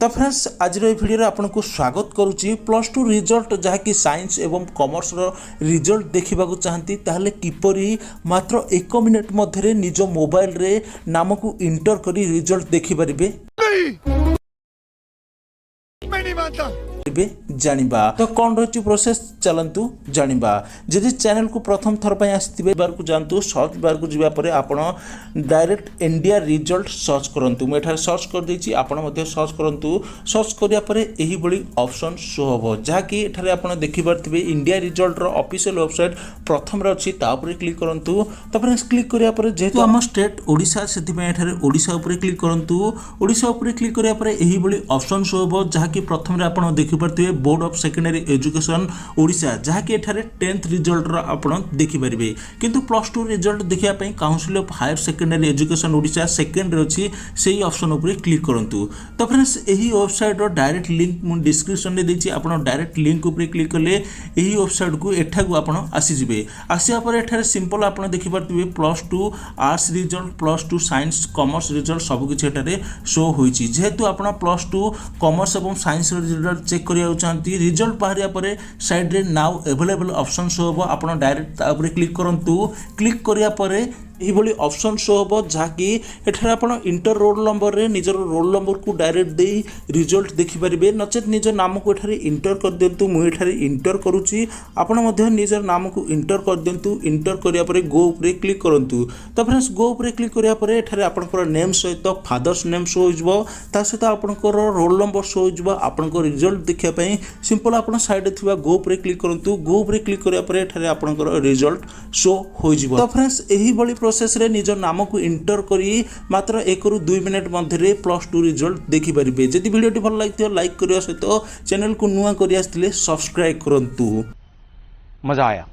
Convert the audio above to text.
तो फ्रेंड्स आज भिडियो आपको स्वागत करुच्ची प्लस टू रिजल्ट जहाँकि साइंस एवं कॉमर्स रिजल्ट देखा चाहती ताहले किपरि मात्र 1 मिनिट मध्य निज मोबाइल रे नाम को इंटर करी रिजल्ट देखिपारे जानिबा। तो कौन रही प्रोसेस चलतु जानिबा। जदि चैनल को प्रथम थर पर आसते बार को जानतु सर्च बार को जावापर आपण डायरेक्ट इंडिया रिजल्ट सर्च करंतु। मुझे सर्च कर देछि आपण मध्ये सर्च करंतु। सर्च करिया परे एही बड़ी ऑप्शन शो होबो जहाँकि एठारे आपण देखि पारथिबे इंडिया रिजल्ट रो ऑफिशियल वेबसाइट प्रथम रे अछि ता ऊपर क्लिक करंतु। तापर क्लिक करिया परे जेहेतु हम स्टेट ओडिशा सेति में एठारे ओडिशा ऊपर क्लिक करंतु। ओडिशा ऊपर क्लिक करिया परे एही बड़ी ऑप्शन शो होबो जहाँकि प्रथम रे आपण देखि पारथिबे board of secondary education Odisha जहाँकि एठारे 10th रिजल्ट रो आपण देखि पारिबे। किंतु प्लस 2 रिजल्ट देखिया पई council of higher secondary education Odisha second रे अछि सेही ऑप्शन ऊपर क्लिक करंतु। तो फ्रेंड्स एही वेबसाइट रो डायरेक्ट लिंक मु डिस्क्रिप्शन रे देछि आपण डायरेक्ट लिंक ऊपर क्लिक करले एही वेबसाइट को एठा को आपण आसी जिवे। आसिया पर एठारे सिंपल आपण देखि पारथिबे plus 2 arts result plus 2 science commerce result सब किछि एठारे शो होईछि। जेहेतु आपण प्लस 2 कॉमर्स एवं साइंस रिजल्ट चेक करिया चाहती रिजल्ट बाहरिया परे साइड रे नाउ अवेलेबल ऑप्शन शो होबो आपण डायरेक्ट ता ऊपर क्लिक करंतु। क्लिक करिया परे यही ऑप्शन शो होबो जहाँकि एठारे आपण इंटर रोल नंबर रे निजर रोल नंबर को डायरेक्ट दे रिजल्ट देखि परिबे। नचेत निज नाम को एठारे इंटर कर दियंतु। मु एठारे इंटर करूची आपण मध्ये निजर नाम को इंटर कर दियंतु। इंटर करिया परे गो ऊपर क्लिक करंतु। तो फ्रेंड्स गो ऊपर क्लिक करिया परे एठारे आपनकर नेम सहित फादर्स नेम शो होइजबो ता सहित आपनकर रोल नंबर शो होइजबो। आपनकर रिजल्ट देखिया पई सिंपल आपण साइड रे थिबा गो ऊपर क्लिक करंतु। गो ऊपर क्लिक करिया परे एठारे आपनकर रिजल्ट शो होइजबो। तो फ्रेंड्स एही बड़ी प्रोसेस रे निज नाम को इंटर करी मात्र 1 ରୁ 2 मिनट मध्य प्लस 2 रिजल्ट देखि परिबे। जदि वीडियोटी भल लागिथियो लाइक करियो सहित चैनल को नुआ करि आस्थिले सब्सक्राइब करंतु। मजा आया।